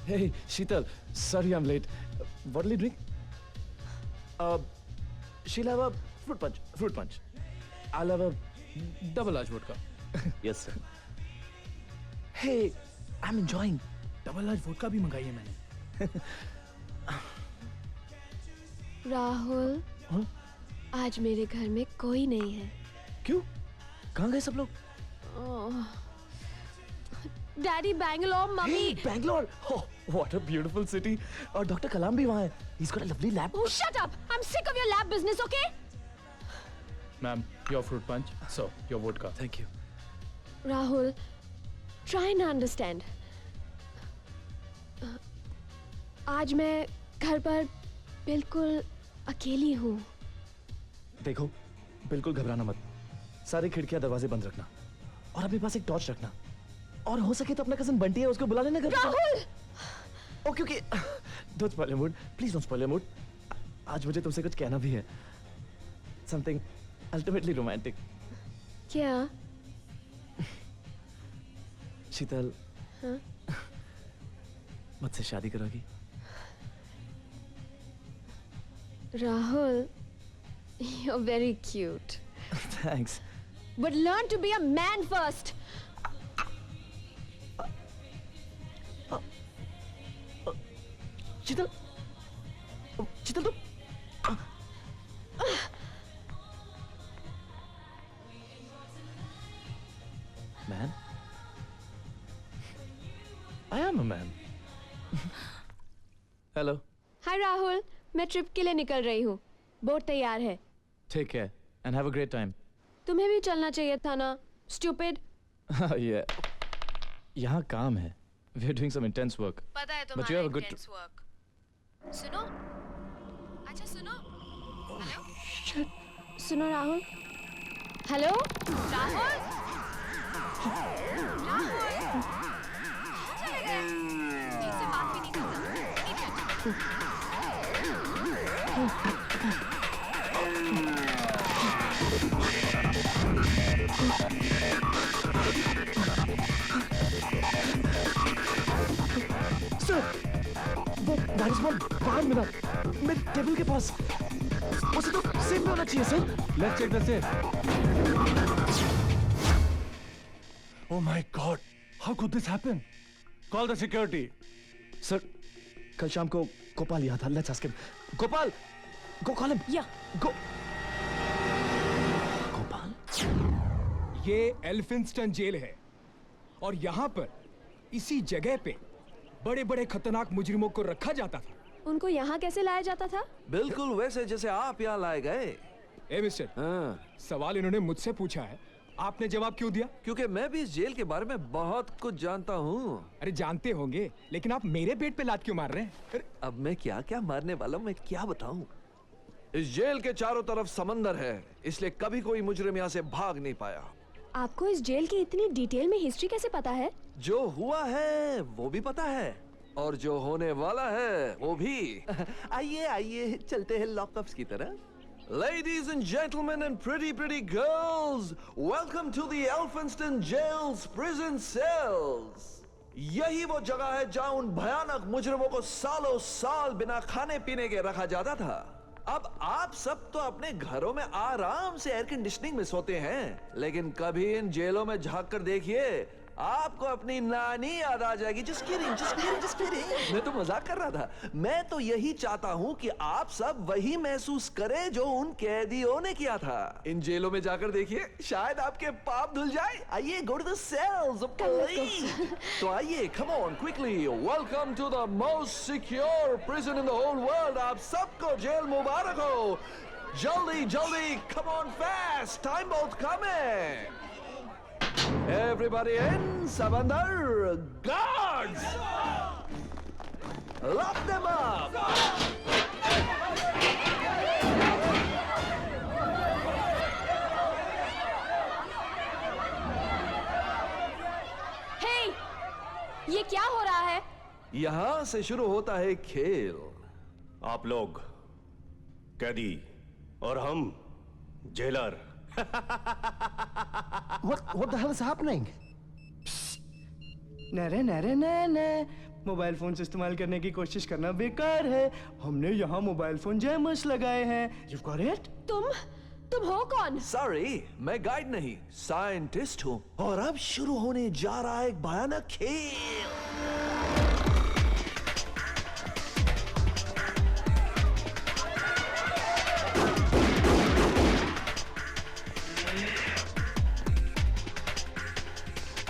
Hey, Sheetal. Sorry I'm late. What'll you drink? She'll have a fruit punch. Fruit punch. I'll have a double large vodka. Yes, sir. Hey, I'm enjoying. Double large vodka भी मंगाई है मैंने. राहुल, आज मेरे घर में कोई नहीं है. क्यों? कहाँ गए सब लोग? Daddy Bangalore, mummy. Hey, Bangalore! Oh, what a beautiful city. और डॉक्टर कलाम भी वहाँ है. He's got a lovely lab. Oh, shut up! I'm sick of your lab business, okay? Ma'am, your fruit punch. So, your vodka. Thank you. Rahul, try and understand. आज मैं घर पर बिल्कुल अकेली हूँ. देखो, बिल्कुल घबराना मत. सारी खिड़कियां दरवाजे बंद रखना और अपने पास एक टॉर्च रखना और हो सके तो अपना कजन बंटी है उसको बुला लेना घर. Rahul! Okay okay. Don't spoil your mood. Please don't spoil your mood. आज मुझे तुमसे कुछ कहना भी है. Something ultimately romantic. क्या? शीतल. हाँ? मुझसे शादी करोगी? Rahul, you're very cute. Thanks. But learn to be a man first. शीतल. शीतल तुम. Man? I am a man. Hello. Hi Rahul, मैं ट्रिप के लिए निकल रही हूँ. बोट तैयार है. Take care and have a great time. तुम्हें भी चलना चाहिए था ना. Stupid. Yeah. यहाँ काम है. We are doing some intense work. पता है But you have a good. intense work. सुनो. अच्छा सुनो. हेलो. सुनो राहुल. हेलो. राहुल. राहुल. कहाँ चले गए? ठीक से बात भी नहीं करता. Idiot. Sir, वो गाड़ी से बाहर मिला मेरे टेबल के पास. उसे तो सेफ में होना चाहिए sir. Let's check the safe. Oh my God! How could this happen? Call the security. Sir, कल शाम को गोपाल यहाँ था. Let's ask him. Gopal, go call him. Yeah. Go. Gopal. ये एल्फिंस्टन जेल है और यहाँ पर इसी जगह पे बड़े बड़े खतरनाक मुजरिमों को रखा जाता था. उनको यहाँ कैसे लाया जाता था? बिल्कुल वैसे जैसे आप यहाँ लाए गए. ए मिस्टर, सवाल इन्होंने मुझसे पूछा है, आपने जवाब क्यों दिया? क्योंकि मैं भी इस जेल के बारे में बहुत कुछ जानता हूँ. अरे जानते होंगे, लेकिन आप मेरे पेट पे लात क्यों मार रहे हैं? अरे अब मैं क्या क्या मारने वाला हूँ, मैं क्या बताऊँ. इस जेल के चारों तरफ समंदर है, इसलिए कभी कोई मुजरिम यहाँ से भाग नहीं पाया. आपको इस जेल की इतनी डिटेल में हिस्ट्री कैसे पता है? जो हुआ है वो भी पता है और जो होने वाला है वो भी. आइए आइए चलते हैं लॉकअप्स की तरफ. Ladies and gentlemen and pretty girls, welcome to the Elphinstone Jail's prison cells. यही वो जगह है जहां उन भयानक मुजरिमों को सालों साल बिना खाने पीने के रखा जाता था. अब आप सब तो अपने घरों में आराम से एयर कंडीशनिंग में सोते हैं, लेकिन कभी इन जेलों में झांक कर देखिए, आपको अपनी नानी याद आ जाएगी. Just kidding. मैं तो मजाक कर रहा था. मैं तो यही चाहता हूँ कि आप सब वही महसूस करें जो उन कैदियों ने किया था. इन जेलों में जाकर देखिए, शायद आपके पाप धुल जाए. आइए, go to the cells, please. तो आइए, come on, quickly. Welcome to the most secure prison in the whole world. आप सबको जेल मुबारक हो. जल्दी, come on fast. Time बहुत कम है. Everybody in, सब अंदर. Guards! Lock them up! Hey! ये क्या हो रहा है? यहां से शुरू होता है खेल. आप लोग कैदी और हम jailer. What the hell is happening? नरे नरे ने मोबाइल फोन से इस्तेमाल करने की कोशिश करना बेकार है। हमने यहाँ मोबाइल फोन जैमर्स लगाए हैं। You got it? तुम हो कौन? सॉरी, मैं गाइड नहीं, साइंटिस्ट हूँ। और अब शुरू होने जा रहा है एक भयानक खेल।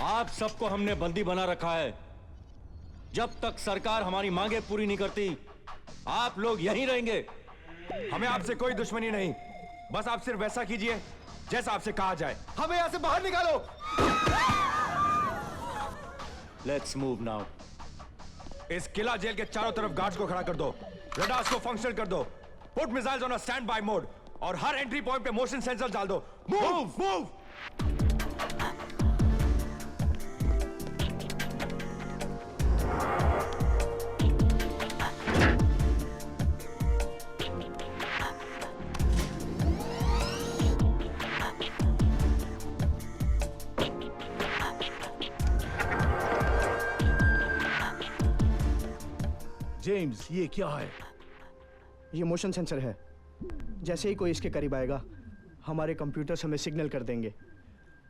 आप सबको हमने बंदी बना रखा है। जब तक सरकार हमारी मांगे पूरी नहीं करती, आप लोग यहीं रहेंगे। हमें आपसे कोई दुश्मनी नहीं, बस आप सिर्फ वैसा कीजिए जैसा आपसे कहा जाए। हमें यहां से बाहर निकालो। Let's move now. इस किला जेल के चारों तरफ गार्ड्स को खड़ा कर दो, रडार्स को फंक्शनल कर दो, put missiles on a stand by mode और हर एंट्री पॉइंट पे मोशन सेंसर डाल दो। Move move. जेम्स, ये क्या है? ये मोशन सेंसर है। जैसे ही कोई इसके करीब आएगा, हमारे कंप्यूटर्स हमें सिग्नल कर देंगे,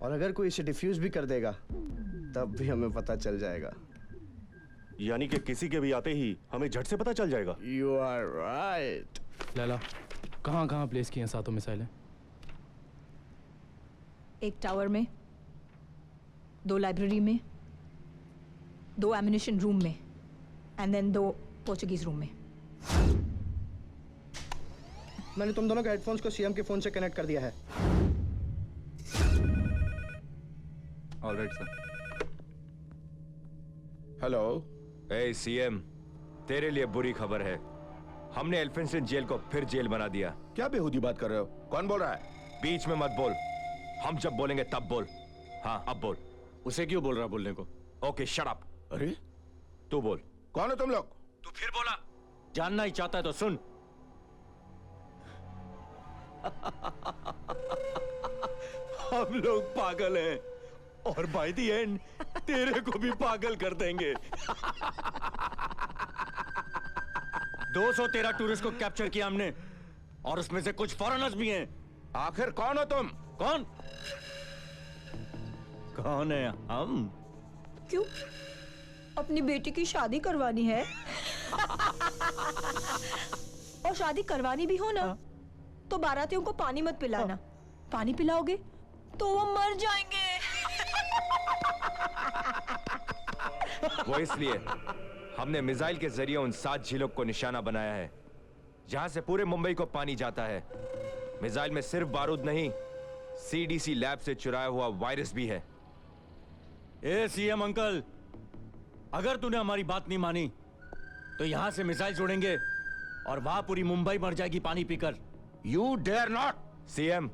और अगर कोई इसे डिफ्यूज भी कर देगा तब भी हमें पता चल जाएगा। यानी कि किसी के भी आते ही हमें झट से पता चल जाएगा। You are right. लैला, कहाँ कहाँ प्लेस किए हैं सातों मिसाइलें? एक टावर में, 2 लाइब्रेरी में, 2 एमिनेशन रूम में, एंड देन 2 पोर्चुगीज रूम में। मैंने तुम दोनों के हेडफोन्स को सीएम के फोन से कनेक्ट कर दिया है। Alright sir. हेलो। ए सीएम, तेरे लिए बुरी खबर है। हमने एल्फिंस्टन जेल को फिर जेल बना दिया। क्या बेहूदी बात कर रहे हो? कौन बोल रहा है? बीच में मत बोल, हम जब बोलेंगे तब बोल। हाँ, अब बोल। उसे क्यों बोल रहा बोलने को? Okay, shut up. अरे, तू बोल। कौन हो तुम लोग? तू फिर बोला? जानना ही चाहता है तो सुन। हम लोग पागल हैं और बाय द एंड तेरे को भी पागल कर देंगे। 213 टूरिस्ट को कैप्चर किया हमने, और उसमें से कुछ फॉरेनर्स भी हैं। आखिर कौन हो तुम? कौन कौन है हम? क्यों? अपनी बेटी की शादी करवानी है? और शादी करवानी भी हो ना, तो बारातियों को पानी मत पिलाना। पानी पिलाओगे तो वो मर जाएंगे। वो इसलिए हमने मिसाइल के जरिए उन 7 झीलों को निशाना बनाया है जहां से पूरे मुंबई को पानी जाता है। मिसाइल में सिर्फ बारूद नहीं, सीडीसी लैब से चुराया हुआ वायरस भी है। ए सीएम अंकल, अगर तूने हमारी बात नहीं मानी तो यहां से मिसाइल छोड़ेंगे और वहां पूरी मुंबई मर जाएगी पानी पीकर। You dare not. सीएम,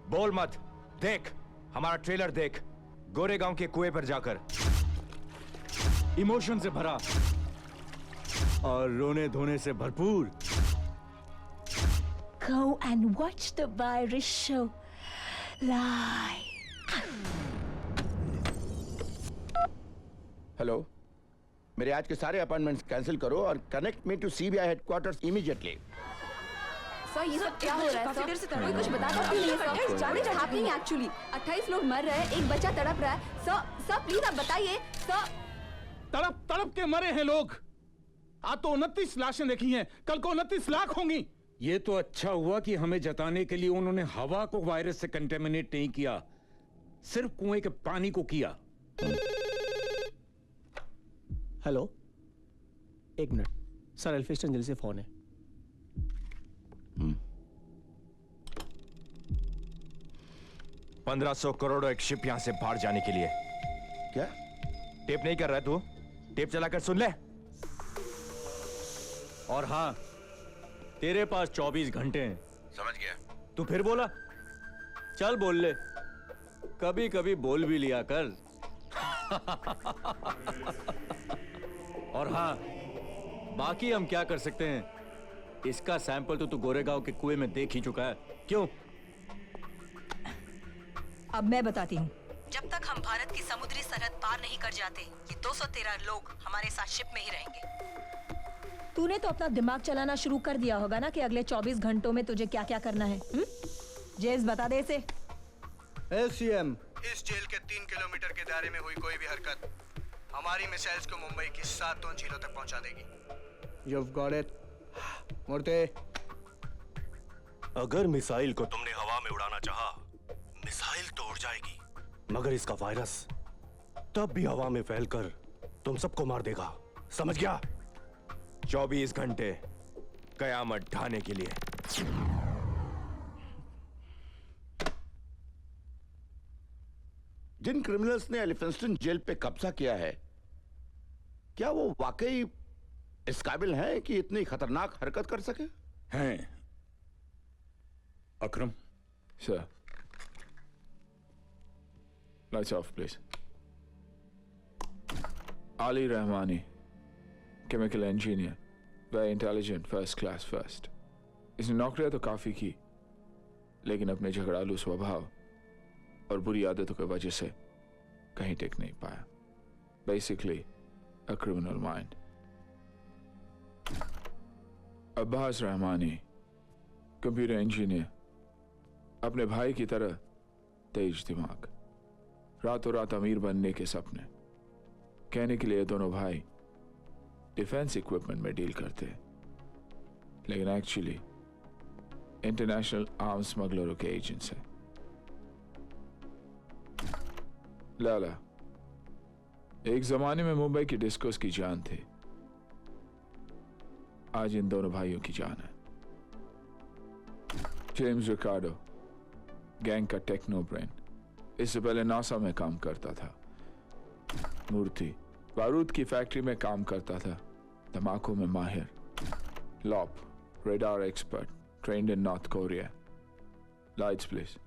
बोल मत। देख, हमारा ट्रेलर देख, गोरेगांव के कुएं पर जाकर। इमोशन से भरा और रोने धोने से भरपूर। Go and watch the virus show live. Hello, मेरे आज के सारे अपॉइंटमेंट्स कैंसिल करो और connect me to CBI headquarters immediately. Sir, ये सब क्या हो रहा है? काफी देर से कोई कुछ बता सकती नहीं है sir. What is happening actually? 28 लोग मर रहे हैं, एक बच्चा तड़प रहा है। सर प्लीज आप बताइए सर। तड़प तड़प के मरे हैं लोग। आज तो 29 लाशें देखी हैं, कल को 29 लाख होंगी। ये तो अच्छा हुआ कि हमें जताने के लिए उन्होंने हवा को वायरस से कंटेमिनेट नहीं किया, सिर्फ कुएं के पानी को किया। Hello, 1 minute sir, Elphinstone jail से फोन है। 1500 करोड़ एक शिप यहां से बाहर जाने के लिए। क्या? टेप नहीं कर रहा है तू? टेप चलाकर सुन ले। और हाँ, तेरे पास 24 घंटे हैं। समझ गया। तू फिर बोला? चल बोल ले, कभी कभी बोल भी लिया कर। और हाँ, बाकी हम क्या कर सकते हैं? इसका सैंपल तो तू गोरेगांव के कुएं में देख ही चुका है। क्यों? अब मैं बताती हूँ। जब तक हम भारत की समुद्री सरहद पार नहीं कर जाते कि 213 लोग हमारे साथ शिप में ही रहेंगे। तूने तो अपना दिमाग चलाना शुरू कर दिया होगा ना कि अगले 24 घंटों में तुझे क्या क्या करना है। जेम्स बता दे इसे। सीएम, इस जेल के 3 किलोमीटर के दायरे में हुई कोई भी हरकत हमारी मिसाइल्स को मुंबई की 7 झीलों तक पहुंचा देगी। You've got it. मूर्ति, अगर मिसाइल को तुमने हवा में उड़ाना चाहा, मिसाइल तो उड़ जाएगी, मगर इसका वायरस तब भी हवा में फैलकर तुम सबको मार देगा, समझ गया? 24 घंटे कयामत ढाने के लिए। जिन क्रिमिनल्स ने एलिफेंस्टन जेल पे कब्जा किया है, क्या वो वाकई इस काबिल हैं कि इतनी खतरनाक हरकत कर सके? हैं। अकरम, Sir. Lights off, please. Ali Rahmani, chemical engineer, very intelligent, first class first. इसने नौकरियां तो काफी की, लेकिन अपने झगड़ालू स्वभाव और बुरी आदतों की वजह से कहीं टिक नहीं पाया। Basically, a criminal mind. Abbas Rahmani, computer engineer, अपने भाई की तरह तेज दिमाग, रातों रात अमीर बनने के सपने। कहने के लिए दोनों भाई डिफेंस इक्विपमेंट में डील करते हैं, लेकिन एक्चुअली इंटरनेशनल आर्म्स स्मगलरों के एजेंट्स हैं। लाला, एक जमाने में मुंबई की डिस्कोस की जान थी, आज इन दोनों भाइयों की जान है। जेम्स रिकार्डो, गैंग का टेक्नो ब्रेन, इससे पहले नासा में काम करता था। मूर्ति, बारूद की फैक्ट्री में काम करता था, धमाकों में माहिर। लॉप, radar expert, trained in North Korea. Lights please.